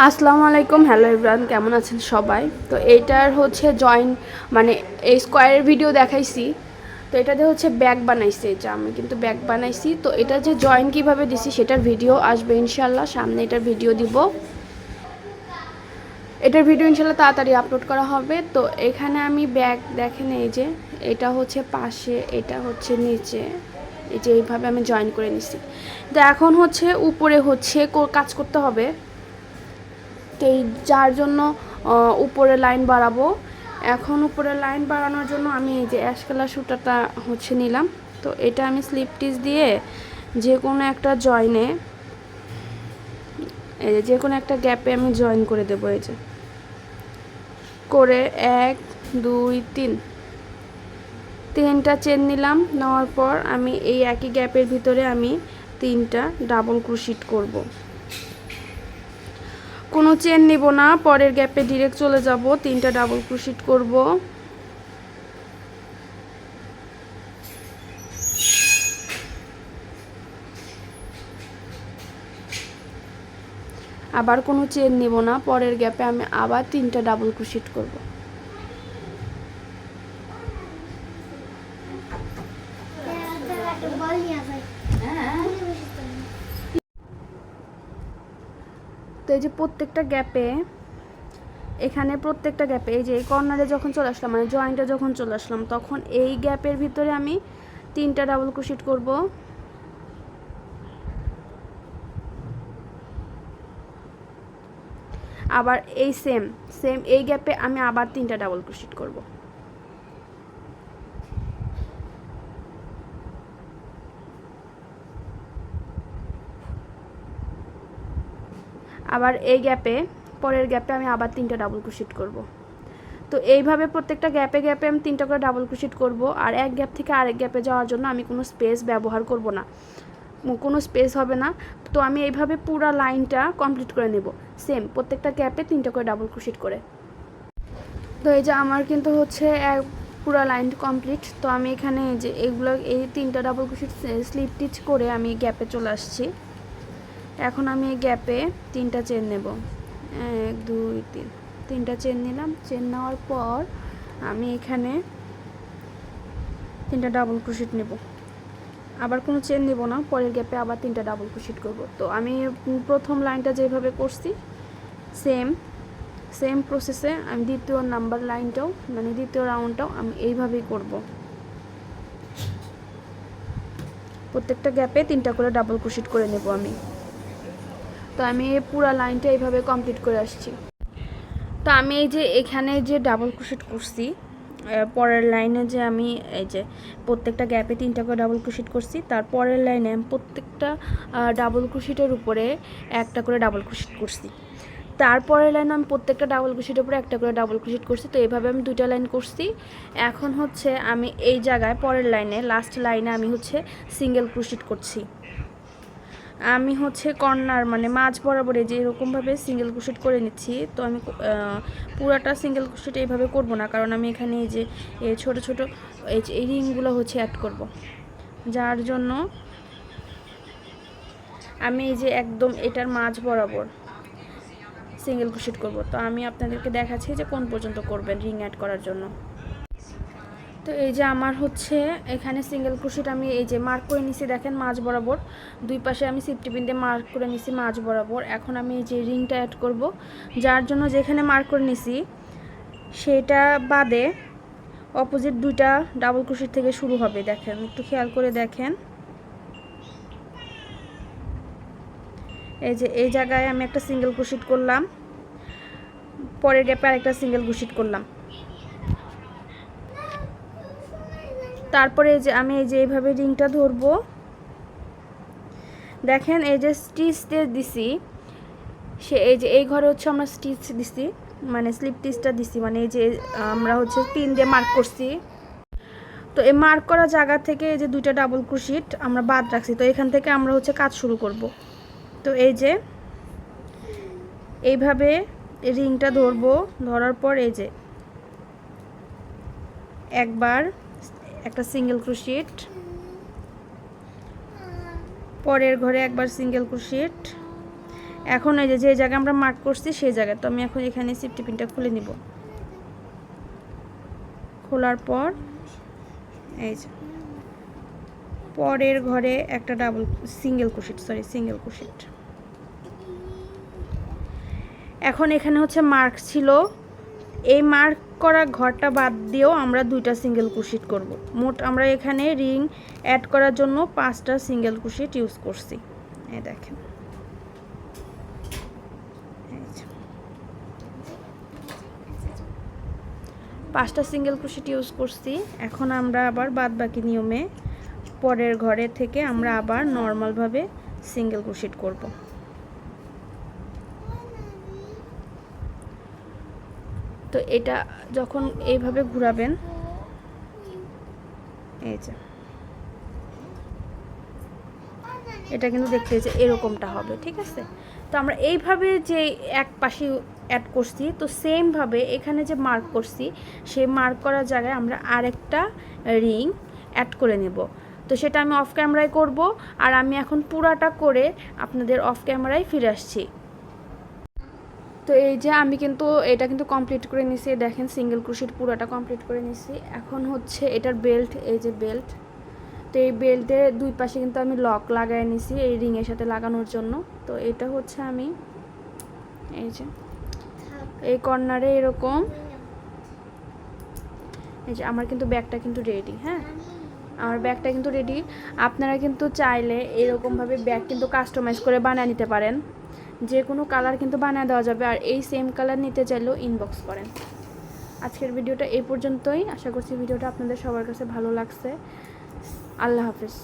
আসসালামু আলাইকুম, hello everyone, কেমন আছেন সবাই? তো এইটার হচ্ছে জয়েন মানে এই স্কোয়ারের ভিডিও দেখাইছি। তো এটাতে হচ্ছে ব্যাগ বানাইছি, এটা আমি কিন্তু ব্যাগ বানাইছি। তো এটা যে জয়েন কিভাবে দিছি সেটার ভিডিও আসবে ইনশাল্লাহ, সামনে এটার ভিডিও দিব। এটার ভিডিও ইনশাল্লাহ তাড়াতাড়ি আপলোড করা হবে। তো এখানে আমি ব্যাগ দেখেন, এই যে এটা হচ্ছে পাশে, এটা হচ্ছে নিচে, এই যে এইভাবে আমি জয়েন করে নিছি। তো এখন হচ্ছে উপরে হচ্ছে কাজ করতে হবে। তো এই যার জন্য উপরে লাইন বাড়াবো। এখন উপরে লাইন বাড়ানোর জন্য আমি এই যে অ্যাশ কালার সুতাটা হচ্ছে নিলাম। তো এটা আমি স্লিপ টিচ দিয়ে যে কোনো একটা জয়েনে, এই যে কোনো একটা গ্যাপে আমি জয়েন করে দেবো। এই যে করে 1 2 3 তিনটা চেন নিলাম। নেওয়ার পর আমি এই একই গ্যাপের ভিতরে আমি 3টা ডাবল ক্রোশেট করব। কোনো চেন নিব না, পরের গ্যাপে ডিরেক্ট চলে যাব, 3টা ডাবল ক্রোশেট করব। আবার কোনো চেন নিব না, পরের গ্যাপে আমি আবার 3টা ডাবল ক্রোশেট করব। তো এই যে প্রত্যেকটা গ্যাপে, এখানে প্রত্যেকটা গ্যাপে এই যে এই কর্নারে যখন চলে আসলাম, মানে জয়েন্টে যখন চলে আসলাম, তখন এই গ্যাপের ভিতরে আমি 3টা ডাবল ক্রোশেট করব। আবার এই সেম এই গ্যাপে আমি আবার 3টা ডাবল ক্রোশেট করব। আবার এই গ্যাপে, পরের গ্যাপে আমি আবার 3টা ডাবল ক্রোশেট করব। তো এইভাবে প্রত্যেকটা গ্যাপে গ্যাপে আমি 3টা করে ডাবল ক্রোশেট করব। আর এক গ্যাপ থেকে আরেক গ্যাপে যাওয়ার জন্য আমি কোনো স্পেস ব্যবহার করব না, কোনো স্পেস হবে না। তো আমি এইভাবে পুরো লাইনটা কমপ্লিট করে নেব, সেম প্রত্যেকটা গ্যাপে 3টা করে ডাবল ক্রোশেট করে। তো এই যে আমার কিন্তু হচ্ছে পুরো লাইন কমপ্লিট। তো আমি এখানে যে এগুলো এই 3টা ডাবল ক্রোশেট স্লিপ টিচ করে আমি গ্যাপে চলে আসছি। এখন আমি এই গ্যাপে 3টা চেন নেব, 1 2 3, 3টা চেন নিলাম। চেন নেওয়ার পর আমি এখানে 3টা ডাবল ক্রোশেট নেব। আবার কোনো চেন নেব না, পরের গ্যাপে আবার 3টা ডাবল ক্রোশেট করব। তো আমি প্রথম লাইনটা যেভাবে করছি সেম প্রসেসে আমি দ্বিতীয় নাম্বার লাইনটাও, মানে দ্বিতীয় রাউন্ডটাও আমি এইভাবেই করব। প্রত্যেকটা গ্যাপে 3টা করে ডাবল ক্রোশেট করে নেব আমি। তো আমি এই পুরো লাইনটা এইভাবে কমপ্লিট করে আসছি। তো আমি এই যে এখানে যে ডাবল ক্রোশেট করছি, পরের লাইনে যে আমি এই যে প্রত্যেকটা গ্যাপে 3টা করে ডাবল ক্রোশেট করছি, তার পরের লাইনে আমি প্রত্যেকটা ডাবল ক্রোশেটের উপরে একটা করে ডাবল ক্রোশেট করছি। তারপরের লাইনে আমি প্রত্যেকটা ডাবল ক্রোশেটের উপরে একটা করে ডাবল ক্রোশেট করছি। তো এইভাবে আমি 2টা লাইন করছি। এখন হচ্ছে আমি এই জায়গায় পরের লাইনে, লাস্ট লাইনে আমি হচ্ছে সিঙ্গেল ক্রোশেট করছি। আমি হচ্ছে কর্নার মানে মাঝ বরাবরে যে এরকমভাবে সিঙ্গেল ক্রোশেট করে নিচ্ছি। তো আমি পুরাটা সিঙ্গেল ক্রোশেট এইভাবে করব না, কারণ আমি এখানে এই যে ছোটো ছোটো এই রিংগুলো হচ্ছে অ্যাড করব, যার জন্য আমি এই যে একদম এটার মাঝ বরাবর সিঙ্গেল ক্রোশেট করব। তো আমি আপনাদেরকে দেখাচ্ছি যে কোন পর্যন্ত করবেন রিং অ্যাড করার জন্য। তো এই যে আমার হচ্ছে এখানে সিঙ্গেল ক্রোশেট আমি এই যে মার্ক করে নিছি, দেখেন মাঝ বরাবর দুই পাশে আমি সেফটি পিন দিয়ে মার্ক করে নিছি মাঝ বরাবর। এখন আমি এই যে রিংটা অ্যাড করব, যার জন্য যেখানে মার্ক করে নিছি সেটা বাদে অপোজিট 2টা ডাবল ক্রোশেট থেকে শুরু হবে। দেখেন, একটু খেয়াল করে দেখেন, এই যে এই জায়গায় আমি একটা সিঙ্গেল ক্রোশেট করলাম, পরের গ্যাপে আরেকটা সিঙ্গেল ক্রোশেট করলাম। তারপরে এই যে আমি এই যে এইভাবে রিংটা ধরবো, দেখেন এই যে স্টিচ দিছি, সে এই যে এই ঘরে হচ্ছে আমরা স্টিচ দিছি, মানে স্লিপ স্টিচটা দিছি, মানে এই যে আমরা হচ্ছে পিন দিয়ে মার্ক করছি। তো এই মার্ক করা জায়গা থেকে এই যে 2টা ডাবল ক্রোশেট আমরা বাদ রাখছি। তো এখান থেকে আমরা হচ্ছে কাজ শুরু করব। তো এই যে এইভাবে রিংটা ধরবো, ধরার পর এই যে একবার একটা সিঙ্গেল ক্রোশেট, পরের ঘরে একবার সিঙ্গেল ক্রোশেট, এখন এই যে জায়গায় আমরা মার্ক করছি সেই জায়গায়, তো আমি এখন এখানে সেফটি পিনটা খুলে নিব। খোলার পর এই যে পরের ঘরে একটা সিঙ্গেল ক্রোশেট। এখন এখানে হচ্ছে মার্ক ছিল, এই মার্ক করা ঘরটা বাদ দিয়েও আমরা 2টা সিঙ্গেল ক্রোশেট করব। মোট আমরা এখানে রিং অ্যাড করার জন্য 5টা সিঙ্গেল ক্রোশেট ইউজ করছি। এই দেখেন 5টা সিঙ্গেল ক্রোশেট ইউজ করছি। এখন আমরা আবার বাদ বাকি নিয়মে পরের ঘরে থেকে আমরা আবার নর্মালভাবে সিঙ্গেল ক্রোশেট করব। তো এটা যখন এইভাবে ঘোরাবেন, এই যে এটা কিন্তু দেখতে যে এরকমটা হবে, ঠিক আছে। তো আমরা এইভাবে যে এক পাশে অ্যাড করছি, তো সেমভাবে এখানে যে মার্ক করছি সেই মার্ক করার জায়গায় আমরা আরেকটা রিং অ্যাড করে নেব। তো সেটা আমি অফ ক্যামেরায় করব, আর আমি এখন পুরাটা করে আপনাদের অফ ক্যামেরায় ফিরে আসছি। তো এই যে আমি কিন্তু এটা কিন্তু কমপ্লিট করে নিছি, দেখেন সিঙ্গেল ক্রোশেট পুরাটা কমপ্লিট করে নিছি। এখন হচ্ছে এটার বেল্ট, এই যে বেল্ট, তো এই বেল্টের 2 পাশে কিন্তু আমি লক লাগাই নিছি এই রিংয়ের সাথে লাগানোর জন্য। তো এটা হচ্ছে আমি এই যে এই কর্নারে এরকম, এই যে আমার কিন্তু ব্যাগটা কিন্তু রেডি। হ্যাঁ, আমার ব্যাগটা কিন্তু রেডি। আপনারা কিন্তু চাইলে এরকমভাবে ব্যাগ কিন্তু কাস্টমাইজ করে বানিয়ে নিতে পারেন, যে কোনো কালার কিন্তু বানিয়ে দেওয়া যাবে। আর এই সেম কালার নিতে চাইলেও ইনবক্স করেন। আজকের ভিডিওটা এই পর্যন্তই। আশা করছি ভিডিওটা আপনাদের সবার কাছে ভালো লাগছে। আল্লাহ হাফেজ।